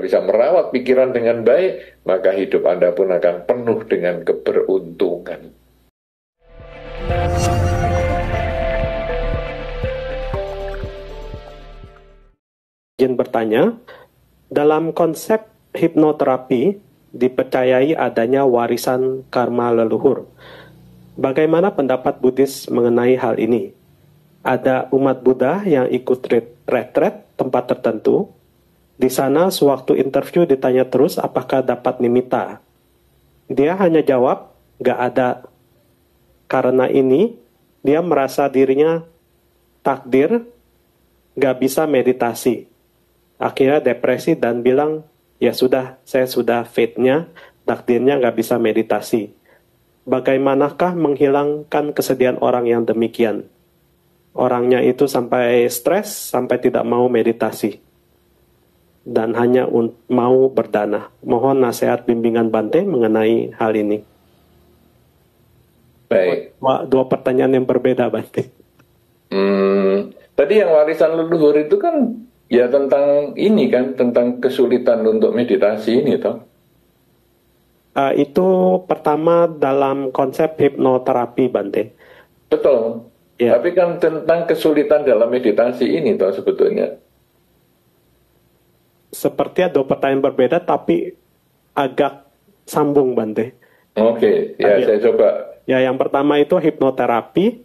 bisa merawat pikiran dengan baik, maka hidup Anda pun akan penuh dengan keberuntungan. Izin bertanya, dalam konsep hipnoterapi dipercayai adanya warisan karma leluhur. Bagaimana pendapat Buddhis mengenai hal ini? Ada umat Buddha yang ikut retret tempat tertentu. Di sana sewaktu interview ditanya terus apakah dapat nimitta. Dia hanya jawab, gak ada. Karena ini, dia merasa dirinya takdir, gak bisa meditasi. Akhirnya depresi dan bilang, ya sudah, saya sudah fate-nya, takdirnya gak bisa meditasi. Bagaimanakah menghilangkan kesedihan orang yang demikian? Orangnya itu sampai stres, sampai tidak mau meditasi. Dan hanya mau berdana. Mohon nasihat bimbingan Bante mengenai hal ini. Baik. Dua pertanyaan yang berbeda, Bante. Tadi yang warisan leluhur itu kan ya tentang ini kan, tentang kesulitan untuk meditasi ini toh. Itu pertama dalam konsep hipnoterapi, Bante. Betul. Ya. Tapi kan tentang kesulitan dalam meditasi ini toh sebetulnya. Seperti ada pertanyaan berbeda tapi agak sambung, Bante. Oke, ya saya coba. Ya, yang pertama itu hipnoterapi,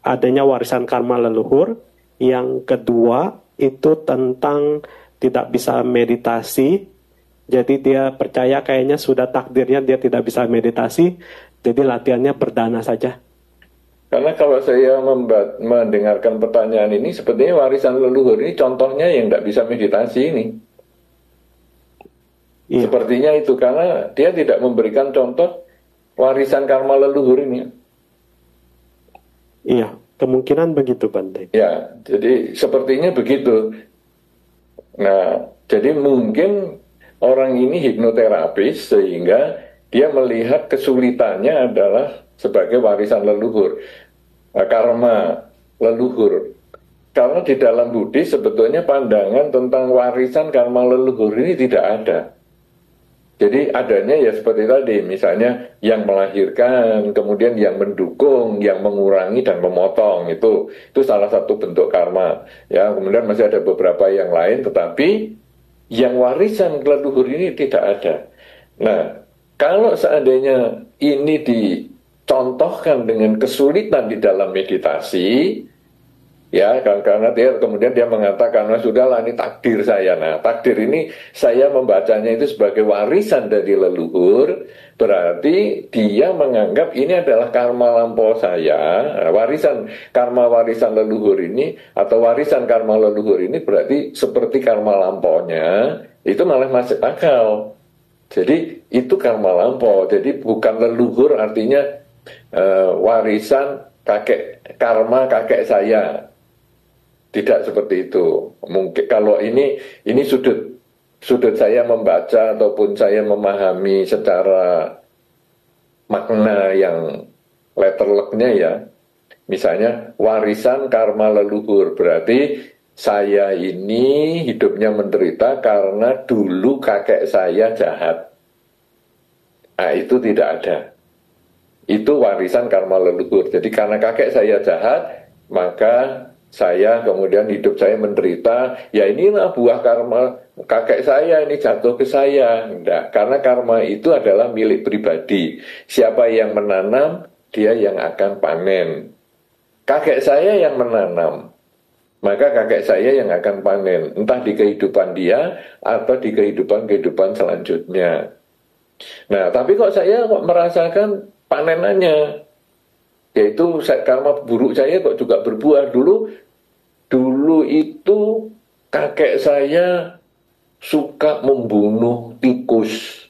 adanya warisan karma leluhur. Yang kedua itu tentang tidak bisa meditasi. Jadi dia percaya kayaknya sudah takdirnya dia tidak bisa meditasi. Jadi latihannya berdana saja. Karena kalau saya mendengarkan pertanyaan ini, sepertinya warisan leluhur ini contohnya yang tidak bisa meditasi ini. Iya. Sepertinya itu, karena dia tidak memberikan contoh warisan karma leluhur ini. Iya, kemungkinan begitu, Bante. Ya, jadi sepertinya begitu. Nah, jadi mungkin orang ini hipnoterapis sehingga dia melihat kesulitannya adalah sebagai warisan leluhur, karma leluhur. Karena di dalam Buddhis sebetulnya pandangan tentang warisan karma leluhur ini tidak ada. Jadi adanya ya seperti tadi, misalnya yang melahirkan, kemudian yang mendukung, yang mengurangi dan memotong, itu salah satu bentuk karma. Ya, kemudian masih ada beberapa yang lain, tetapi yang warisan leluhur ini tidak ada. Nah, kalau seandainya ini dicontohkan dengan kesulitan di dalam meditasi, ya, karena kemudian dia mengatakan, nah sudahlah ini takdir saya. Nah, takdir ini saya membacanya itu sebagai warisan dari leluhur, berarti dia menganggap ini adalah karma lampau saya. Nah, warisan leluhur ini atau warisan karma leluhur ini berarti seperti karma lampaunya, itu malah masuk akal. Jadi itu karma lampau, jadi bukan leluhur artinya warisan karma kakek saya. Tidak seperti itu. Mungkin kalau ini sudut saya membaca ataupun saya memahami secara makna yang letterleknya ya. Misalnya warisan karma leluhur, berarti saya ini hidupnya menderita karena dulu kakek saya jahat. Nah, itu tidak ada. Itu warisan karma leluhur. Jadi karena kakek saya jahat, maka saya kemudian hidup saya menderita. Ya inilah buah karma kakek saya ini jatuh ke saya. Enggak, karena karma itu adalah milik pribadi. Siapa yang menanam, dia yang akan panen. Kakek saya yang menanam, maka kakek saya yang akan panen, entah di kehidupan dia atau di kehidupan selanjutnya. Nah, tapi kok saya merasakan panenannya, yaitu karma buruk saya kok juga berbuah. Dulu itu kakek saya suka membunuh tikus.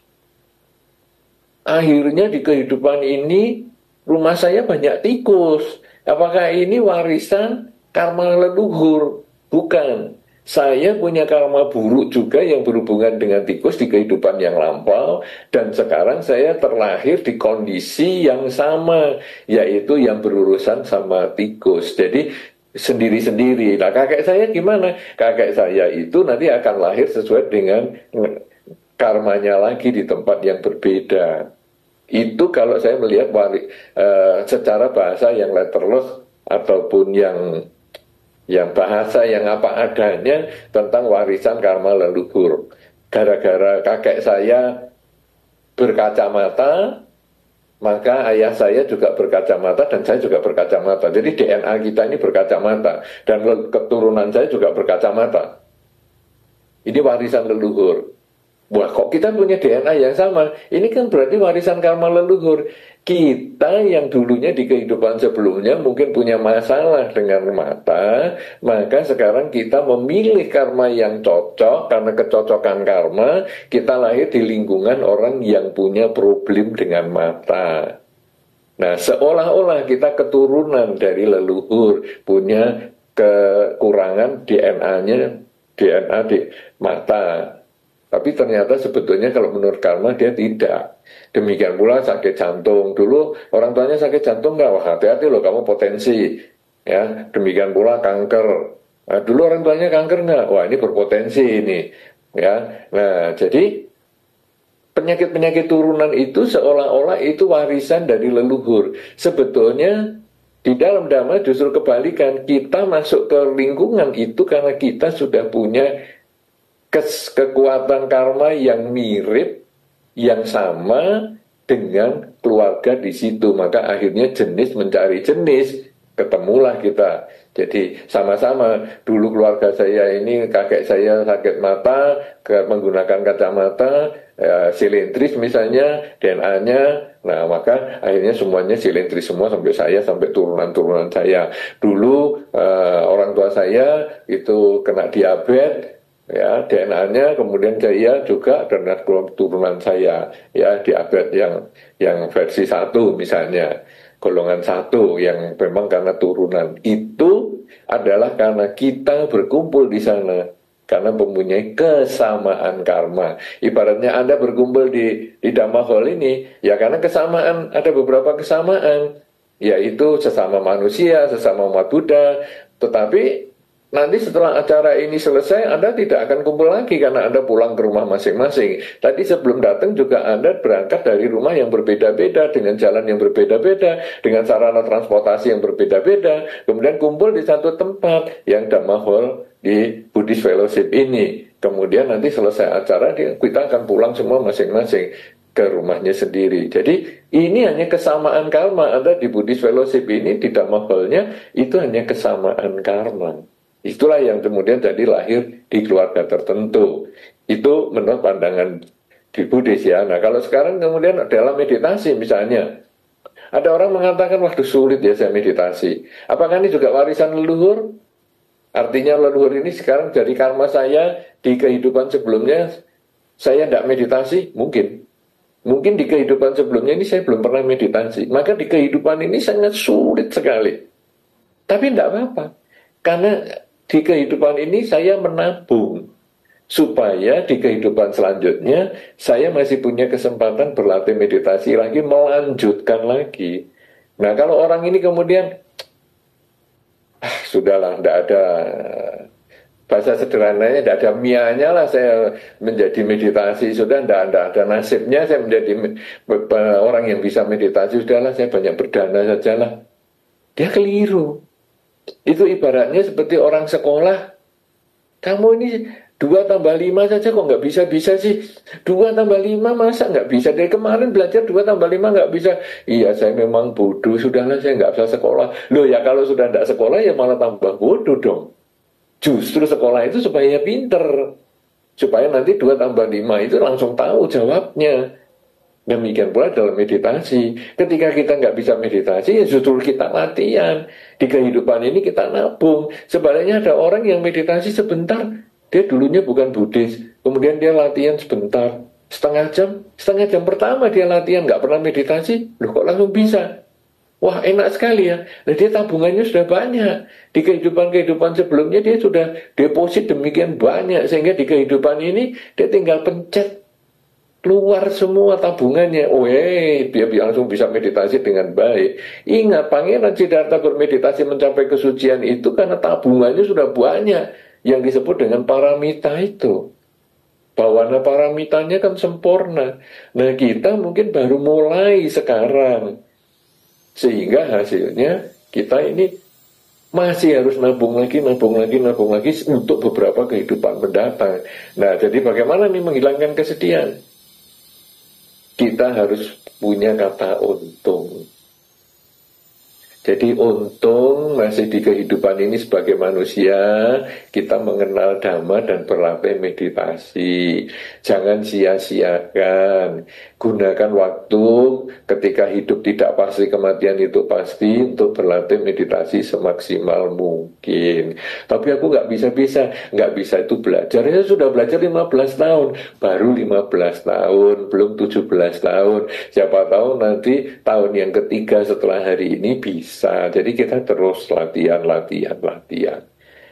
Akhirnya di kehidupan ini rumah saya banyak tikus. Apakah ini warisan karma leluhur? Bukan. Saya punya karma buruk juga yang berhubungan dengan tikus di kehidupan yang lampau, dan sekarang saya terlahir di kondisi yang sama, yaitu yang berurusan sama tikus. Jadi sendiri-sendiri. Nah, kakek saya gimana? Kakek saya itu nanti akan lahir sesuai dengan karmanya lagi di tempat yang berbeda. Itu kalau saya melihat secara bahasa yang letterless ataupun yang bahasa yang apa adanya tentang warisan karma leluhur. Gara-gara kakek saya berkacamata, maka ayah saya juga berkacamata dan saya juga berkacamata. Jadi DNA kita ini berkacamata dan keturunan saya juga berkacamata. Ini warisan leluhur. Wah, kok kita punya DNA yang sama? Ini kan berarti warisan karma leluhur. Kita yang dulunya di kehidupan sebelumnya mungkin punya masalah dengan mata, maka sekarang kita memilih karma yang cocok. Karena kecocokan karma, kita lahir di lingkungan orang yang punya problem dengan mata. Nah, seolah-olah kita keturunan dari leluhur, punya kekurangan DNA di mata. Tapi ternyata sebetulnya kalau menurut karma dia tidak. Demikian pula sakit jantung. Dulu orang tuanya sakit jantung nggak? Wah, hati-hati loh, kamu potensi. Ya, demikian pula kanker. Nah, dulu orang tuanya kanker nggak? Wah, ini berpotensi ini. Ya, nah jadi penyakit-penyakit turunan itu seolah-olah itu warisan dari leluhur. Sebetulnya di dalam Dhamma justru kebalikan. Kita masuk ke lingkungan itu karena kita sudah punya kekuatan karma yang mirip, yang sama dengan keluarga di situ. Maka akhirnya jenis mencari jenis, ketemulah kita. Jadi sama-sama dulu keluarga saya ini, kakek saya sakit mata, menggunakan kacamata, silindris misalnya, DNA-nya. Nah, maka akhirnya semuanya silindris semua sampai saya, sampai turunan-turunan saya. Dulu orang tua saya itu kena diabetes, ya, DNA-nya kemudian saya juga dan turunan saya, ya, diabetes yang versi 1 misalnya, golongan 1 yang memang karena turunan. Itu adalah karena kita berkumpul di sana karena mempunyai kesamaan karma. Ibaratnya Anda berkumpul di Dhamma Hall ini ya karena kesamaan, ada beberapa kesamaan, yaitu sesama manusia, sesama umat Buddha. Tetapi nanti setelah acara ini selesai, Anda tidak akan kumpul lagi karena Anda pulang ke rumah masing-masing. Tadi sebelum datang juga Anda berangkat dari rumah yang berbeda-beda, dengan jalan yang berbeda-beda, dengan sarana transportasi yang berbeda-beda. Kemudian kumpul di satu tempat yang Dhamma Hall di Buddhist Fellowship ini. Kemudian nanti selesai acara, kita akan pulang semua masing-masing ke rumahnya sendiri. Jadi ini hanya kesamaan karma. Anda di Buddhist Fellowship ini, di Dhamma Hall-nya, itu hanya kesamaan karma. Itulah yang kemudian jadi lahir di keluarga tertentu. Itu menurut pandangan di Buddhis ya. Nah, kalau sekarang kemudian dalam meditasi misalnya, ada orang mengatakan, waduh sulit ya saya meditasi. Apakah ini juga warisan leluhur? Artinya leluhur ini sekarang dari karma saya di kehidupan sebelumnya saya tidak meditasi? Mungkin. Mungkin di kehidupan sebelumnya ini saya belum pernah meditasi. Maka di kehidupan ini sangat sulit sekali. Tapi tidak apa-apa. Karena di kehidupan ini saya menabung supaya di kehidupan selanjutnya saya masih punya kesempatan berlatih meditasi lagi, melanjutkan lagi. Nah, kalau orang ini kemudian sudahlah, tidak ada, bahasa sederhananya tidak ada mianya lah saya menjadi meditasi, sudah tidak ada nasibnya saya menjadi orang yang bisa meditasi, sudahlah saya banyak berdana sajalah. Dia keliru. Itu ibaratnya seperti orang sekolah. Kamu ini 2 tambah 5 saja kok nggak bisa-bisa sih. 2 tambah 5 masa nggak bisa? Dari kemarin belajar 2 tambah 5 nggak bisa. Iya, saya memang bodoh, sudahlah saya nggak bisa sekolah. Loh ya, kalau sudah nggak sekolah ya malah tambah bodoh dong. Justru sekolah itu supaya pinter, supaya nanti 2 tambah 5 itu langsung tahu jawabnya. Demikian pula dalam meditasi. Ketika kita nggak bisa meditasi, ya justru kita latihan. Di kehidupan ini kita nabung. Sebaliknya ada orang yang meditasi sebentar, dia dulunya bukan Buddhis, kemudian dia latihan sebentar, setengah jam pertama dia latihan, nggak pernah meditasi, loh kok langsung bisa? Wah, enak sekali ya. Nah, dia tabungannya sudah banyak. Di kehidupan-kehidupan sebelumnya dia sudah deposit demikian banyak, sehingga di kehidupan ini dia tinggal pencet keluar semua tabungannya. Dia langsung bisa meditasi dengan baik. Ingat, Pangeran Siddhartha bermeditasi mencapai kesucian itu karena tabungannya sudah banyak, yang disebut dengan paramita itu. Bawana paramitanya kan sempurna. Nah, kita mungkin baru mulai sekarang, sehingga hasilnya kita ini masih harus nabung lagi untuk beberapa kehidupan mendatang. Nah, jadi bagaimana nih menghilangkan kesedihan? Kita harus punya kata untung. Jadi untung masih di kehidupan ini sebagai manusia, kita mengenal Dhamma dan berlatih meditasi. Jangan sia-siakan. Gunakan waktu ketika hidup tidak pasti, kematian itu pasti, untuk berlatih meditasi semaksimal mungkin. Tapi aku nggak bisa itu belajar. Ya sudah belajar 15 tahun, baru 15 tahun, belum 17 tahun. Siapa tahu nanti tahun yang ketiga setelah hari ini bisa. Jadi kita terus latihan.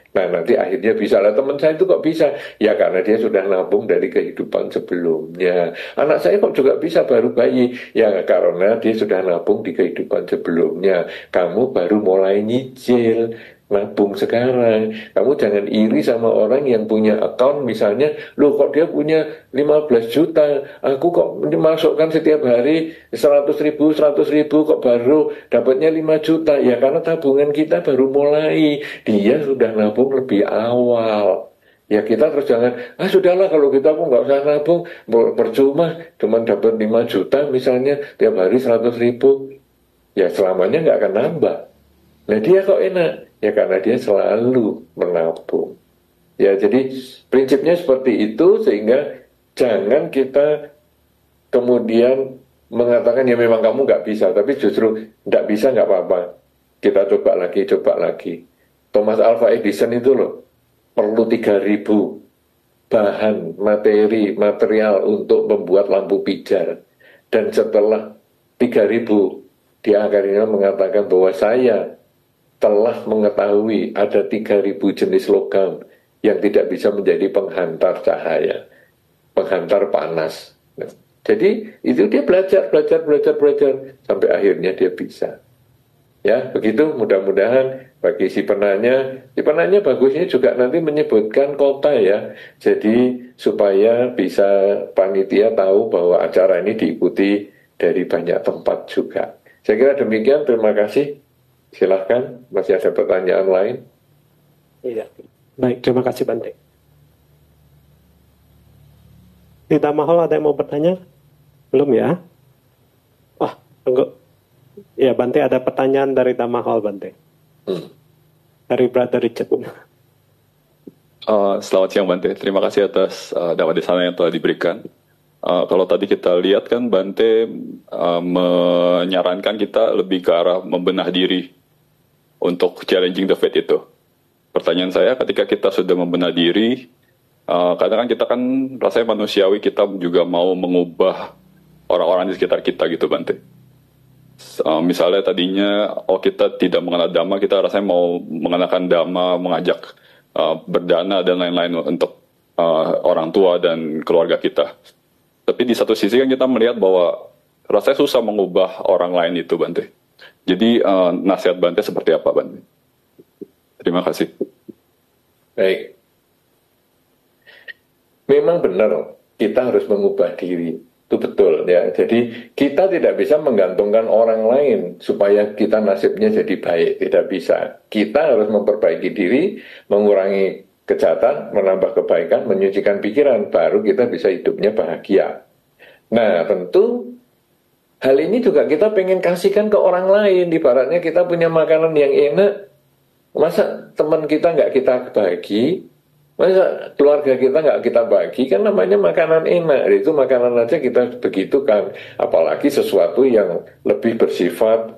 Nah, nanti akhirnya bisa. Lah, teman saya itu kok bisa? Ya karena dia sudah nabung dari kehidupan sebelumnya. Anak saya kok juga bisa baru bayi? Ya karena dia sudah nabung di kehidupan sebelumnya. Kamu baru mulai nyicil, nabung sekarang. Kamu jangan iri sama orang yang punya account misalnya, loh kok dia punya 15 juta, aku kok dimasukkan setiap hari 100 ribu, kok baru dapatnya 5 juta. Ya karena tabungan kita baru mulai, dia sudah nabung lebih awal. Ya kita terus jangan, sudahlah kalau gitu aku nggak usah nabung, percuma, cuma dapat 5 juta misalnya, tiap hari 100 ribu. Ya selamanya nggak akan nambah. Nah dia kok enak? Ya karena dia selalu menabung. Ya jadi prinsipnya seperti itu, sehingga jangan kita kemudian mengatakan ya memang kamu nggak bisa, tapi justru nggak bisa nggak apa-apa. Kita coba lagi. Thomas Alva Edison itu loh, perlu 3.000 bahan material untuk membuat lampu pijar. Dan setelah 3.000, dia akhirnya mengatakan bahwa saya telah mengetahui ada 3.000 jenis logam yang tidak bisa menjadi penghantar cahaya, penghantar panas. Nah, jadi itu dia belajar sampai akhirnya dia bisa. Ya, begitu. Mudah-mudahan bagi si penanya bagusnya juga nanti menyebutkan kota ya. Jadi supaya bisa panitia tahu bahwa acara ini diikuti dari banyak tempat juga. Saya kira demikian, terima kasih. Silahkan, masih ada pertanyaan lain? Iya, baik, terima kasih Bante. Di Tamahol ada yang mau bertanya? Belum ya? Enggak. Ya, Bante, ada pertanyaan dari Tamahol, Bante. Dari Brother Richard. Selamat siang Bante, terima kasih atas dakwah di sana yang telah diberikan. Kalau tadi kita lihat kan Bante menyarankan kita lebih ke arah membenah diri untuk challenging the fate itu. Pertanyaan saya, ketika kita sudah membenah diri, kadang kan kita kan rasanya manusiawi, kita juga mau mengubah orang-orang di sekitar kita gitu Bante. Misalnya tadinya, kita tidak mengenal Dhamma, kita rasanya mau mengenakan Dhamma, mengajak berdana dan lain-lain untuk orang tua dan keluarga kita. Tapi di satu sisi kan kita melihat bahwa rasanya susah mengubah orang lain itu Bante. Jadi nasihat Bante seperti apa Bante? Terima kasih. Baik. Memang benar kita harus mengubah diri. Itu betul ya. Jadi kita tidak bisa menggantungkan orang lain supaya kita nasibnya jadi baik. Tidak bisa. Kita harus memperbaiki diri, mengurangi kejahatan, menambah kebaikan, menyucikan pikiran. Baru kita bisa hidupnya bahagia. Nah tentu hal ini juga kita pengen kasihkan ke orang lain. Ibaratnya kita punya makanan yang enak, masa teman kita nggak kita bagi, masa keluarga kita nggak kita bagi, kan namanya makanan enak. Itu makanan aja kita begitu kan, apalagi sesuatu yang lebih bersifat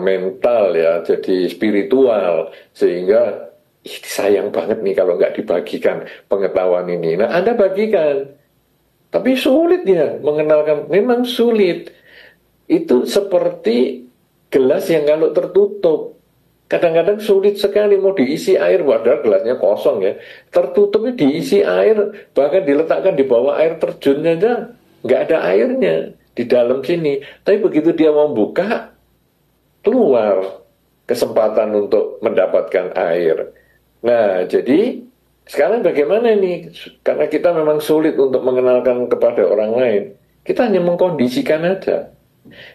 mental ya, jadi spiritual, sehingga sayang banget nih kalau nggak dibagikan pengetahuan ini. Nah Anda bagikan, tapi sulit ya mengenalkan, memang sulit. Itu seperti gelas yang kalau tertutup, kadang-kadang sulit sekali mau diisi air, padahal gelasnya kosong ya, tertutupnya diisi air, bahkan diletakkan di bawah air terjun aja nggak ada airnya di dalam sini. Tapi begitu dia mau buka, keluar kesempatan untuk mendapatkan air. Nah, jadi sekarang bagaimana ini? Karena kita memang sulit untuk mengenalkan kepada orang lain. Kita hanya mengkondisikan aja.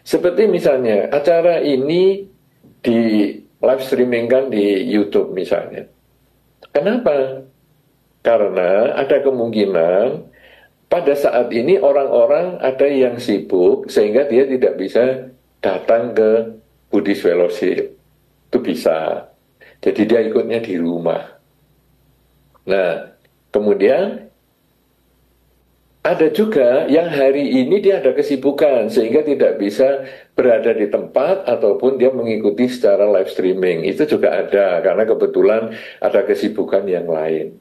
Seperti misalnya acara ini di live streaming kan di YouTube misalnya. Kenapa? Karena ada kemungkinan pada saat ini orang-orang ada yang sibuk sehingga dia tidak bisa datang ke Buddhist Fellowship. Itu bisa. Jadi dia ikutnya di rumah. Nah, kemudian ada juga yang hari ini dia ada kesibukan sehingga tidak bisa berada di tempat ataupun dia mengikuti secara live streaming. Itu juga ada karena kebetulan ada kesibukan yang lain.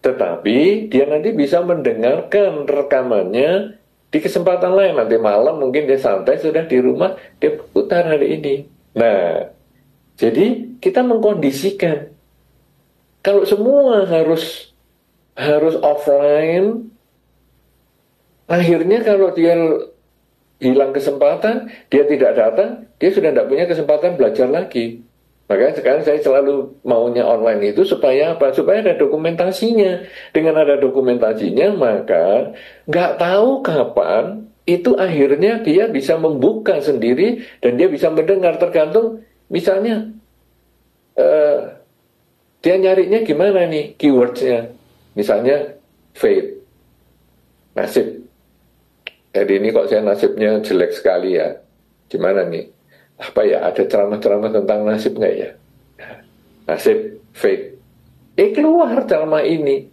Tetapi dia nanti bisa mendengarkan rekamannya di kesempatan lain. Nanti malam mungkin dia santai sudah di rumah, dia putar hari ini. Nah, jadi kita mengkondisikan. Kalau semua harus offline, akhirnya kalau dia hilang kesempatan, dia tidak datang, dia sudah tidak punya kesempatan belajar lagi. Makanya sekarang saya selalu maunya online itu supaya apa? Supaya ada dokumentasinya. Dengan ada dokumentasinya, maka nggak tahu kapan itu akhirnya dia bisa membuka sendiri dan dia bisa mendengar tergantung misalnya dia nyarinya gimana nih keywordsnya. Misalnya fate, nasib. Jadi ini kok saya nasibnya jelek sekali ya. Gimana nih? Apa ya, ada ceramah-ceramah tentang nasib nggak ya? Nasib, fate. Keluar ceramah ini.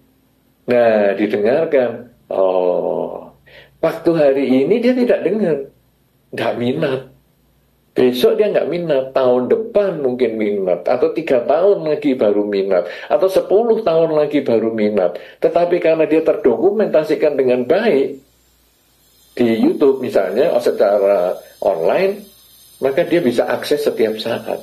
Nah, didengarkan. Oh, waktu hari ini dia tidak dengar. Nggak minat. Besok dia nggak minat. Tahun depan mungkin minat. Atau 3 tahun lagi baru minat. Atau 10 tahun lagi baru minat. Tetapi karena dia terdokumentasikan dengan baik, di YouTube misalnya, secara online, maka dia bisa akses setiap saat.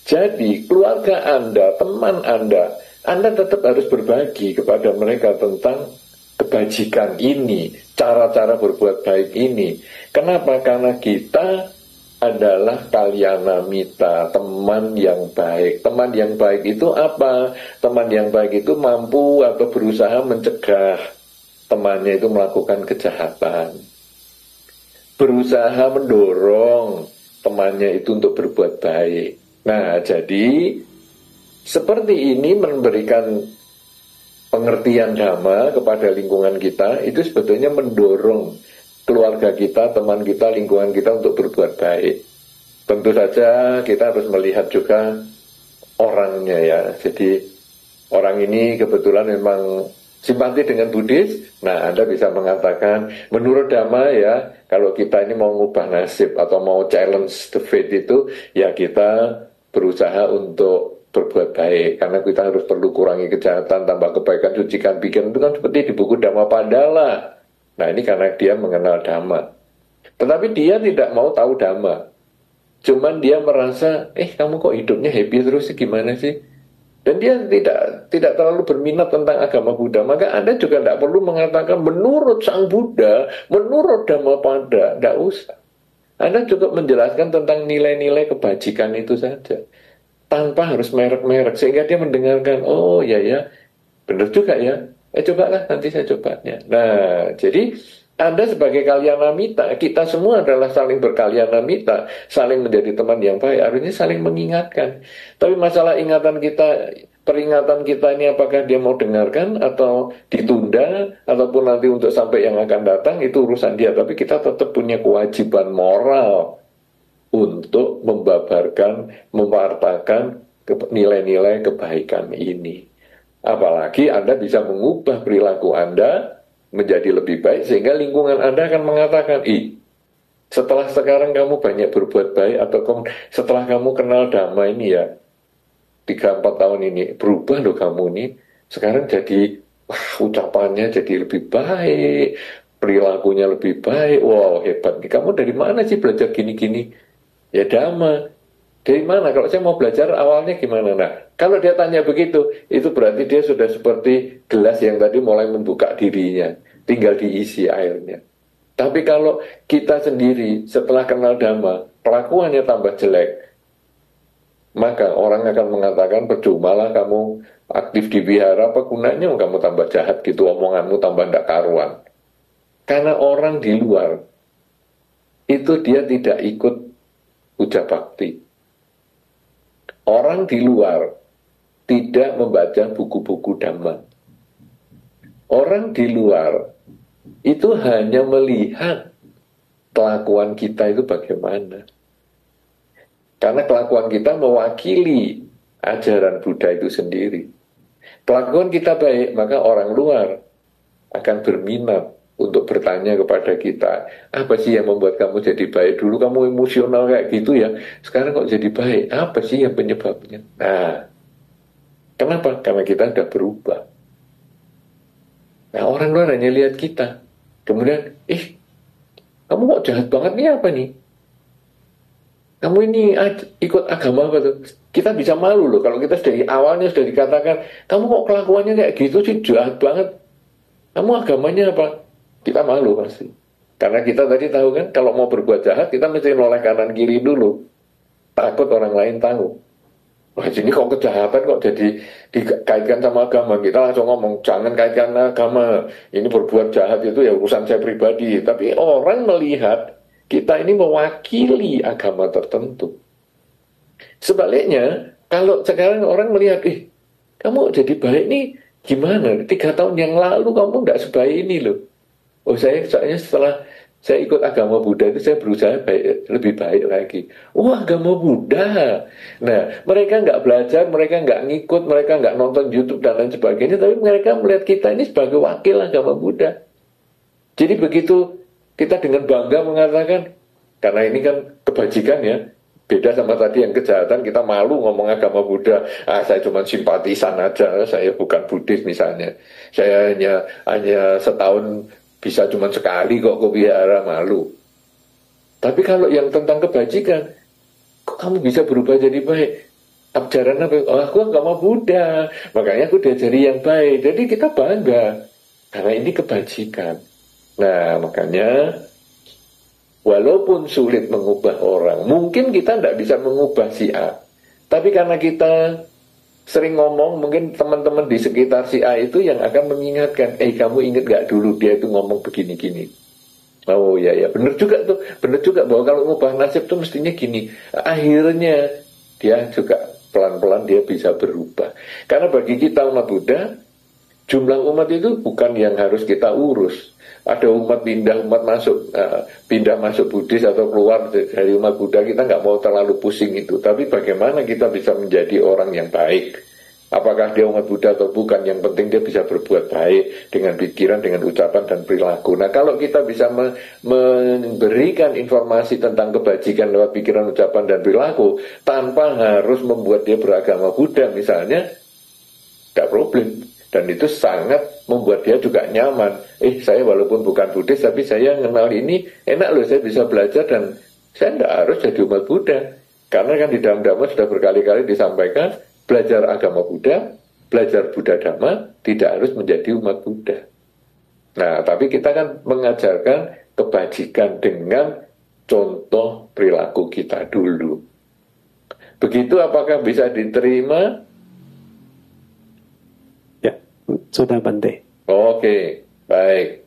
Jadi keluarga Anda, teman Anda tetap harus berbagi kepada mereka tentang kebajikan ini, cara-cara berbuat baik ini. Kenapa? Karena kita adalah kalyana mita, teman yang baik. Teman yang baik itu apa? Teman yang baik itu mampu atau berusaha mencegah temannya itu melakukan kejahatan. Berusaha mendorong temannya itu untuk berbuat baik. Nah, jadi seperti ini memberikan pengertian dhamma kepada lingkungan kita, itu sebetulnya mendorong keluarga kita, teman kita, lingkungan kita untuk berbuat baik. Tentu saja kita harus melihat juga orangnya ya. Jadi orang ini kebetulan memang simpati dengan Buddhis. Nah, Anda bisa mengatakan menurut Dhamma ya, kalau kita ini mau ngubah nasib atau mau challenge the fate itu, ya kita berusaha untuk berbuat baik. Karena kita harus perlu kurangi kejahatan, tambah kebaikan, sucikan pikiran. Itu kan seperti di buku Dhammapadala. Nah, ini karena dia mengenal Dhamma. Tetapi dia tidak mau tahu Dhamma. Cuman dia merasa, kamu kok hidupnya happy terus sih, gimana sih? Dan dia tidak terlalu berminat tentang agama Buddha. Maka Anda juga tidak perlu mengatakan menurut Sang Buddha, menurut Dhammapada. Tidak usah. Anda cukup menjelaskan tentang nilai-nilai kebajikan itu saja. Tanpa harus merek-merek. Sehingga dia mendengarkan, oh ya, benar juga ya. Cobalah, nanti saya cobanya. Nah, jadi Anda sebagai kalyana mita, kita semua adalah saling berkalyana mita, saling menjadi teman yang baik, artinya saling mengingatkan. Tapi masalah peringatan kita ini apakah dia mau dengarkan atau ditunda, ataupun nanti untuk sampai yang akan datang, itu urusan dia. Tapi kita tetap punya kewajiban moral untuk membabarkan, mewartakan nilai-nilai kebaikan ini. Apalagi Anda bisa mengubah perilaku Anda menjadi lebih baik, sehingga lingkungan Anda akan mengatakan, setelah sekarang kamu banyak berbuat baik, atau setelah kamu kenal Dhamma ini ya, 3-4 tahun ini, berubah loh kamu ini, sekarang jadi, ucapannya jadi lebih baik, perilakunya lebih baik, wow hebat, kamu dari mana sih belajar gini-gini? Ya Dhamma. Dari mana? Kalau saya mau belajar awalnya gimana? Nah, kalau dia tanya begitu, itu berarti dia sudah seperti gelas yang tadi mulai membuka dirinya. tinggal diisi airnya. Tapi kalau kita sendiri setelah kenal Dhamma, kelakuannya tambah jelek, maka orang akan mengatakan percumalah kamu aktif di wihara, apa gunanya kamu tambah jahat gitu, omonganmu tambah ndak karuan. Karena orang di luar itu dia tidak ikut puja bakti. Orang di luar tidak membaca buku-buku Dhamma. Orang di luar itu hanya melihat kelakuan kita itu bagaimana. Karena kelakuan kita mewakili ajaran Buddha itu sendiri. Kelakuan kita baik, maka orang luar akan berminat untuk bertanya kepada kita, apa sih yang membuat kamu jadi baik? Dulu kamu emosional kayak gitu ya, sekarang kok jadi baik? Apa sih yang penyebabnya? Nah, kenapa? Karena kita sudah berubah. Nah, orang luar hanya lihat kita, kemudian, kamu kok jahat banget nih, apa nih? Kamu ini ikut agama apa tuh? Kita bisa malu loh kalau kita dari awalnya sudah dikatakan, kamu kok kelakuannya kayak gitu sih, jahat banget. Kamu agamanya apa? Kita malu pasti. Karena kita tadi tahu kan, kalau mau berbuat jahat, kita mesti noleh kanan kiri dulu. Takut orang lain tahu. Wah, ini kok kejahatan kok jadi dikaitkan sama agama. Kita langsung ngomong, jangan kaitkan agama. Ini berbuat jahat itu ya urusan saya pribadi. Tapi orang melihat kita ini mewakili agama tertentu. Sebaliknya, kalau sekarang orang melihat, kamu jadi baik nih, gimana? 3 tahun yang lalu kamu tidak sebaik ini loh. Oh, soalnya setelah saya ikut agama Buddha itu saya berusaha lebih baik lagi. Oh, agama Buddha. Nah, mereka nggak belajar, mereka nggak ngikut, mereka nggak nonton YouTube dan lain sebagainya, tapi mereka melihat kita ini sebagai wakil agama Buddha. Jadi begitu kita dengan bangga mengatakan, karena ini kan kebajikan ya, beda sama tadi yang kejahatan, kita malu ngomong agama Buddha. Saya cuma simpatisan aja, saya bukan Buddhis misalnya. Saya hanya setahun bisa cuma sekali kok ke wihara, malu. Tapi kalau yang tentang kebajikan, kok kamu bisa berubah jadi baik? Ajaran apa? Oh, aku agama Buddha, makanya aku diajari yang baik. Jadi kita bangga, karena ini kebajikan. Nah, makanya walaupun sulit mengubah orang, mungkin kita tidak bisa mengubah si A. Tapi karena kita sering ngomong, mungkin teman-teman di sekitar si A itu yang akan mengingatkan, kamu ingat gak dulu dia itu ngomong begini-gini. Oh ya, benar juga tuh, benar juga bahwa kalau ngubah nasib tuh mestinya gini. Akhirnya dia juga pelan-pelan dia bisa berubah. Karena bagi kita umat Buddha, jumlah umat itu bukan yang harus kita urus. Ada umat pindah masuk Buddhis atau keluar dari umat Buddha, kita nggak mau terlalu pusing itu. Tapi bagaimana kita bisa menjadi orang yang baik? Apakah dia umat Buddha atau bukan? Yang penting dia bisa berbuat baik dengan pikiran, dengan ucapan dan perilaku. Nah, kalau kita bisa memberikan informasi tentang kebajikan lewat pikiran, ucapan dan perilaku tanpa harus membuat dia beragama Buddha misalnya, tidak problem. Dan itu sangat membuat dia juga nyaman. Saya walaupun bukan Buddhis, tapi saya kenal ini, enak loh, saya bisa belajar dan saya tidak harus jadi umat Buddha. Karena kan di dalam Dhamma sudah berkali-kali disampaikan, belajar agama Buddha, belajar Buddha Dhamma, tidak harus menjadi umat Buddha. Nah, tapi kita kan mengajarkan kebajikan dengan contoh perilaku kita dulu. Begitu apakah bisa diterima? Sudah, Bante. Oke, baik.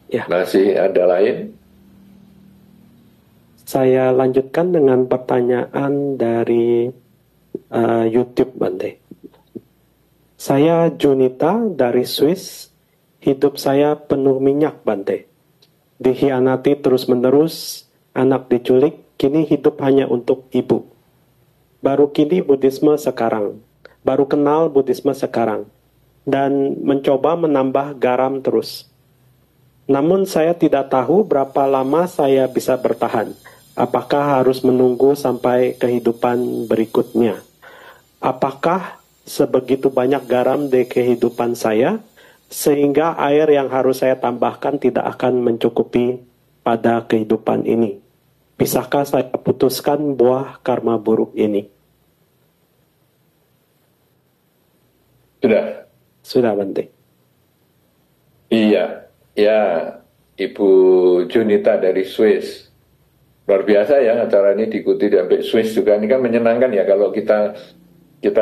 Ya. Masih ada lain? Saya lanjutkan dengan pertanyaan dari YouTube, Bante. Saya Junita dari Swiss. Hidup saya penuh minyak, Bante. Dikhianati terus-menerus, anak diculik, kini hidup hanya untuk ibu. Baru kini Buddhisme sekarang. Baru kenal Buddhisme sekarang, dan mencoba menambah garam terus. Namun saya tidak tahu berapa lama saya bisa bertahan. Apakah harus menunggu sampai kehidupan berikutnya? Apakah sebegitu banyak garam di kehidupan saya, sehingga air yang harus saya tambahkan tidak akan mencukupi pada kehidupan ini? Bisakah saya putuskan buah karma buruk ini? Sudah. Sudah, Bante. Ya, Ibu Junita dari Swiss. Luar biasa ya acara ini diikuti sampai Swiss juga. Ini kan menyenangkan ya kalau kita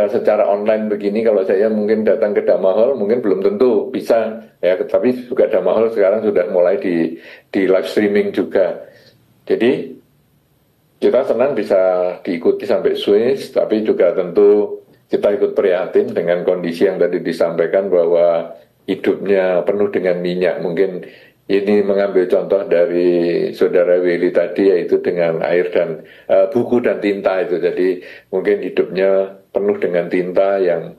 secara online begini. Kalau saya mungkin datang ke Damahol mungkin belum tentu bisa ya, tapi juga Damahol sekarang sudah mulai di live streaming juga. Jadi kita senang bisa diikuti sampai Swiss, tapi juga tentu kita ikut prihatin dengan kondisi yang tadi disampaikan bahwa hidupnya penuh dengan minyak. Mungkin ini mengambil contoh dari saudara Willy tadi, yaitu dengan air dan buku dan tinta itu. Jadi mungkin hidupnya penuh dengan tinta yang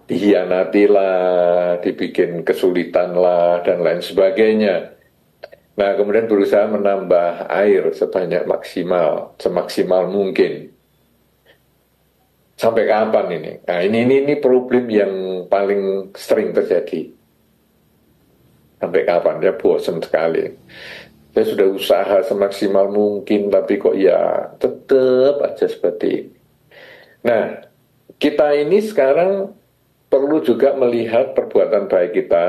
dihianati lah, dibikin kesulitan lah, dan lain sebagainya. Nah, kemudian berusaha menambah air semaksimal mungkin. Sampai kapan ini? Nah, ini problem yang paling sering terjadi. Sampai kapan? Ya bosan sekali. Saya sudah usaha semaksimal mungkin, tapi kok ya tetap aja seperti ini. Nah, kita ini sekarang perlu juga melihat perbuatan baik kita.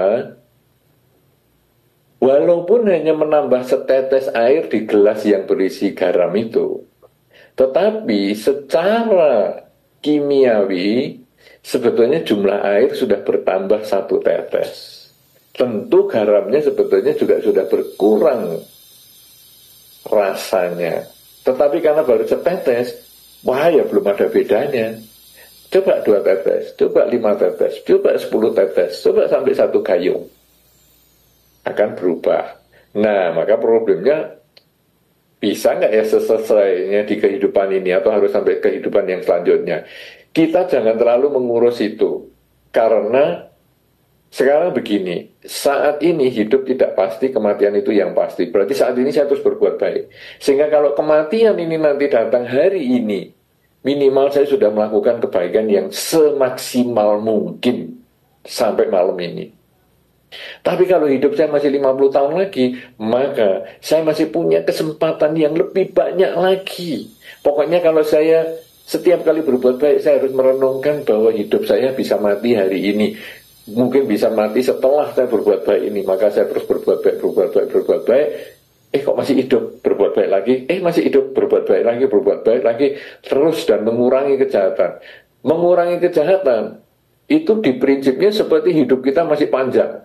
Walaupun hanya menambah setetes air di gelas yang berisi garam itu, tetapi secara kimiawi sebetulnya jumlah air sudah bertambah 1 tetes. Tentu garamnya sebetulnya juga sudah berkurang rasanya. Tetapi karena baru setetes, wah ya belum ada bedanya. Coba 2 tetes, coba 5 tetes, coba 10 tetes, coba sampai 1 gayung. Akan berubah. Nah, maka problemnya bisa nggak ya selesainya di kehidupan ini atau harus sampai kehidupan yang selanjutnya. Kita jangan terlalu mengurus itu. Karena sekarang begini, saat ini hidup tidak pasti, kematian itu yang pasti. Berarti saat ini saya terus berbuat baik. Sehingga kalau kematian ini nanti datang hari ini, minimal saya sudah melakukan kebaikan yang semaksimal mungkin sampai malam ini. Tapi kalau hidup saya masih 50 tahun lagi, maka saya masih punya kesempatan yang lebih banyak lagi. Pokoknya kalau saya setiap kali berbuat baik, saya harus merenungkan bahwa hidup saya bisa mati hari ini. Mungkin bisa mati setelah saya berbuat baik ini. Maka saya terus berbuat baik, berbuat baik. Kok masih hidup, berbuat baik lagi. Masih hidup, berbuat baik lagi. Terus dan mengurangi kejahatan. Mengurangi kejahatan, itu di prinsipnya seperti hidup kita masih panjang.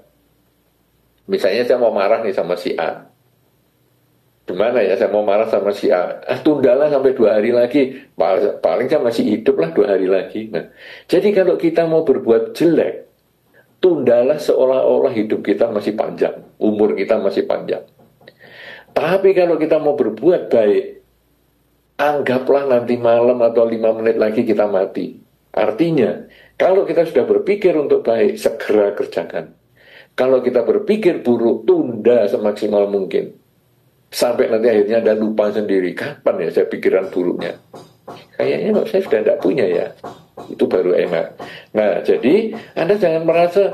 Misalnya saya mau marah nih sama si A. Gimana ya saya mau marah sama si A? Tundalah sampai 2 hari lagi. Paling saya masih hidup lah 2 hari lagi. Nah, jadi kalau kita mau berbuat jelek, tundalah seolah-olah hidup kita masih panjang. Umur kita masih panjang. Tapi kalau kita mau berbuat baik, anggaplah nanti malam atau 5 menit lagi kita mati. Artinya, kalau kita sudah berpikir untuk baik, segera kerjakan. Kalau kita berpikir buruk, tunda semaksimal mungkin. Sampai nanti akhirnya Anda lupa sendiri. Kapan ya saya pikiran buruknya? Kayaknya kok saya sudah tidak punya ya. Itu baru enak. Nah, jadi Anda jangan merasa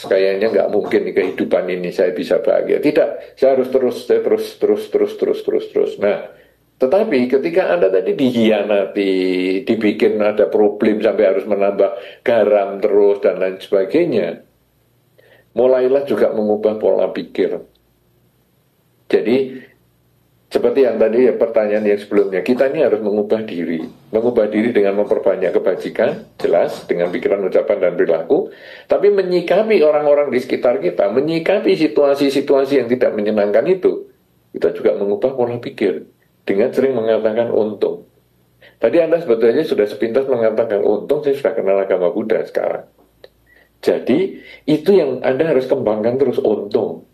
kayaknya nggak mungkin di kehidupan ini saya bisa bahagia. Tidak, saya harus terus. Nah, tetapi ketika Anda tadi dihianati, dibikin ada problem sampai harus menambah garam terus dan lain sebagainya, mulailah juga mengubah pola pikir. Jadi, seperti yang tadi pertanyaan yang sebelumnya, kita ini harus mengubah diri. Mengubah diri dengan memperbanyak kebajikan, jelas, dengan pikiran, ucapan, dan perilaku. Tapi menyikapi orang-orang di sekitar kita, menyikapi situasi-situasi yang tidak menyenangkan itu, kita juga mengubah pola pikir. Dengan sering mengatakan untung. Tadi Anda sebetulnya sudah sepintas mengatakan untung, saya sudah kenal agama Buddha sekarang. Jadi, itu yang Anda harus kembangkan terus, untung.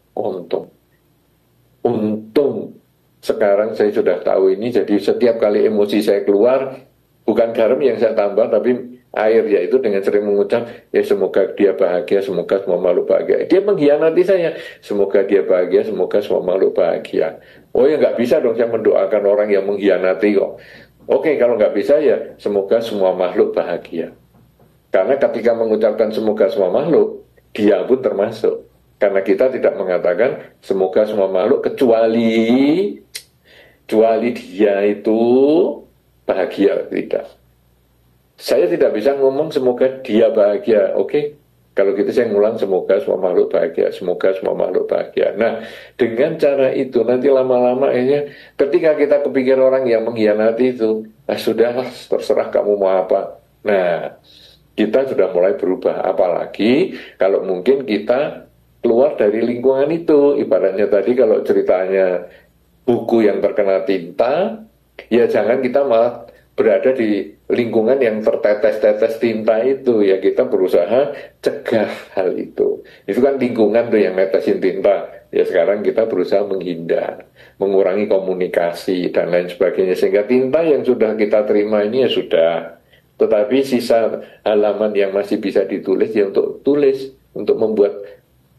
Sekarang saya sudah tahu ini, jadi setiap kali emosi saya keluar, bukan garam yang saya tambah, tapi air, yaitu dengan sering mengucap, ya semoga dia bahagia, semoga semua makhluk bahagia. Dia mengkhianati saya, semoga dia bahagia, semoga semua makhluk bahagia. Oh ya nggak bisa dong saya mendoakan orang yang mengkhianati kok. Oke, kalau nggak bisa ya, semoga semua makhluk bahagia. Karena ketika mengucapkan semoga semua makhluk, dia pun termasuk. Karena kita tidak mengatakan semoga semua makhluk kecuali dia itu bahagia, tidak. Saya tidak bisa ngomong semoga dia bahagia, oke? Kalau gitu saya ngulang, semoga semua makhluk bahagia, semoga semua makhluk bahagia. Nah, dengan cara itu nanti lama-lama akhirnya ketika kita kepikir orang yang mengkhianati itu, sudahlah terserah kamu mau apa. Nah, kita sudah mulai berubah. Apalagi kalau mungkin kita keluar dari lingkungan itu. Ibaratnya tadi kalau ceritanya buku yang terkena tinta, ya jangan kita malah berada di lingkungan yang tertetes-tetes tinta itu, ya kita berusaha cegah hal itu. Itu kan lingkungan tuh yang netesin tinta. Ya sekarang kita berusaha menghindar, mengurangi komunikasi dan lain sebagainya, sehingga tinta yang sudah kita terima ini ya sudah. Tetapi sisa halaman yang masih bisa ditulis ya untuk tulis, untuk membuat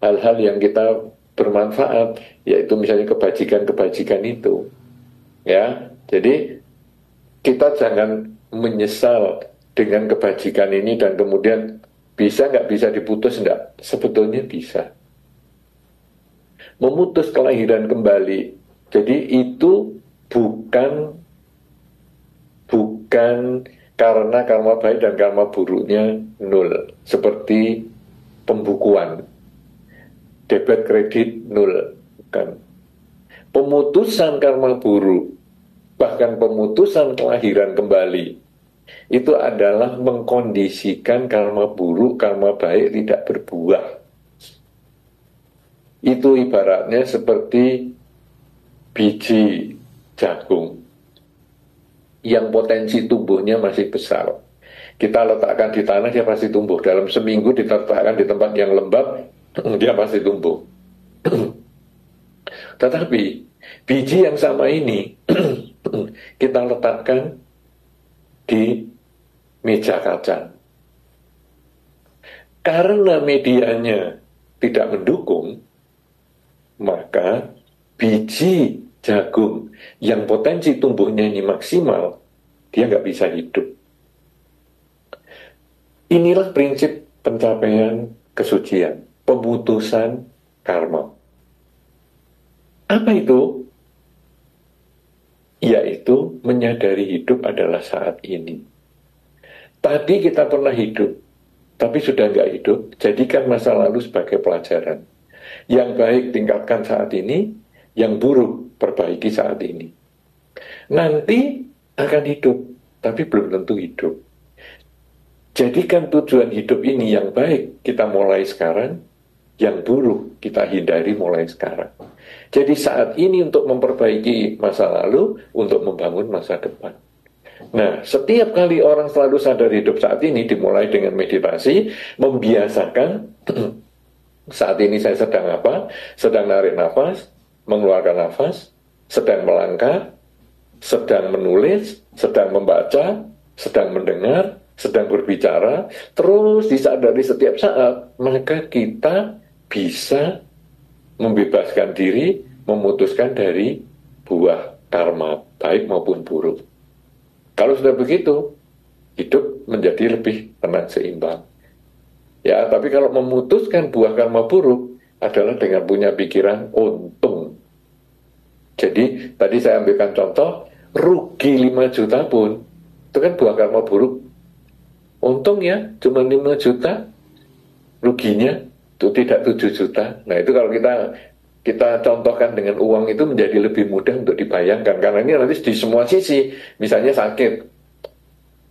hal-hal yang kita bermanfaat, yaitu misalnya kebajikan-kebajikan itu. Ya, jadi kita jangan menyesal dengan kebajikan ini dan kemudian nggak bisa diputus, enggak. Sebetulnya bisa. Memutus kelahiran kembali. Jadi itu bukan karena karma baik dan karma buruknya nol. Seperti pembukuan. Debit kredit nol. Bukan. Pemutusan karma buruk, bahkan pemutusan kelahiran kembali, itu adalah mengkondisikan karma buruk, karma baik tidak berbuah. Itu ibaratnya seperti biji jagung yang potensi tumbuhnya masih besar. Kita letakkan di tanah, dia pasti tumbuh. Dalam seminggu diletakkan di tempat yang lembab, dia pasti tumbuh. Tetapi biji yang sama ini kita letakkan di meja kaca. Karena medianya tidak mendukung, maka biji jagung yang potensi tumbuhnya ini maksimal, dia nggak bisa hidup. Inilah prinsip pencapaian kesucian, pemutusan karma. Apa itu? Yaitu menyadari hidup adalah saat ini. Tadi kita pernah hidup, tapi sudah nggak hidup, jadikan masa lalu sebagai pelajaran. Yang baik tingkatkan saat ini, yang buruk perbaiki saat ini. Nanti akan hidup, tapi belum tentu hidup. Jadikan tujuan hidup ini yang baik kita mulai sekarang, yang buruk kita hindari mulai sekarang. Jadi saat ini untuk memperbaiki masa lalu, untuk membangun masa depan. Nah, setiap kali orang selalu sadar hidup saat ini, dimulai dengan meditasi, membiasakan saat ini saya sedang apa? Sedang narik nafas, mengeluarkan nafas, sedang melangkah, sedang menulis, sedang membaca, sedang mendengar, sedang berbicara, terus disadari setiap saat, maka kita bisa membebaskan diri, memutuskan dari buah karma, baik maupun buruk. Kalau sudah begitu, hidup menjadi lebih tenang, seimbang. Ya, tapi kalau memutuskan buah karma buruk adalah dengan punya pikiran untung. Jadi, tadi saya ambilkan contoh, rugi 5 juta pun, itu kan buah karma buruk. Untung ya, cuma 5 juta, ruginya itu tidak 7 juta. Nah, itu kalau kita contohkan dengan uang itu menjadi lebih mudah untuk dibayangkan. Karena ini nanti di semua sisi. Misalnya sakit.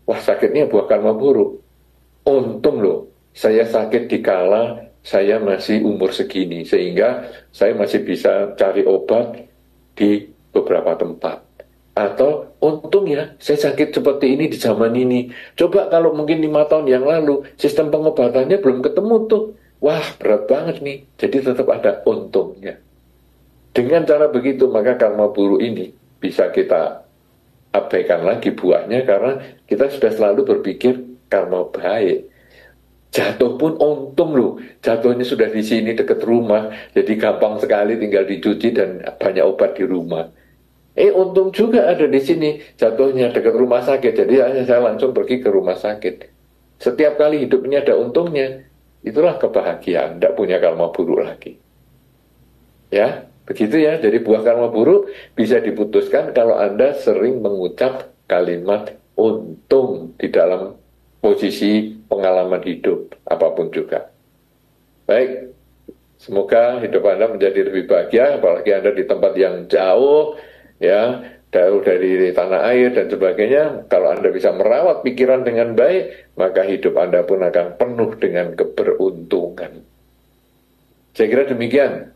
Wah, sakitnya buah karma buruk. Untung loh, saya sakit dikala saya masih umur segini. Sehingga saya masih bisa cari obat di beberapa tempat. Atau untung ya, saya sakit seperti ini di zaman ini. Coba kalau mungkin 5 tahun yang lalu, sistem pengobatannya belum ketemu tuh. Wah, berat banget nih. Jadi tetap ada untungnya. Dengan cara begitu, maka karma buruk ini bisa kita abaikan lagi buahnya, karena kita sudah selalu berpikir karma baik. Jatuh pun untung loh. Jatuhnya sudah di sini dekat rumah, jadi gampang sekali tinggal dicuci dan banyak obat di rumah. Untung juga ada di sini. Jatuhnya dekat rumah sakit, jadi saya langsung pergi ke rumah sakit. Setiap kali hidup ini ada untungnya. Itulah kebahagiaan, tidak punya karma buruk lagi. Ya, begitu ya. Jadi buah karma buruk bisa diputuskan kalau Anda sering mengucap kalimat untung di dalam posisi pengalaman hidup, apapun juga. Baik, semoga hidup Anda menjadi lebih bahagia, apalagi Anda di tempat yang jauh, ya, jauh dari tanah air dan sebagainya. Kalau Anda bisa merawat pikiran dengan baik, maka hidup Anda pun akan penuh dengan keberuntungan. Saya kira demikian.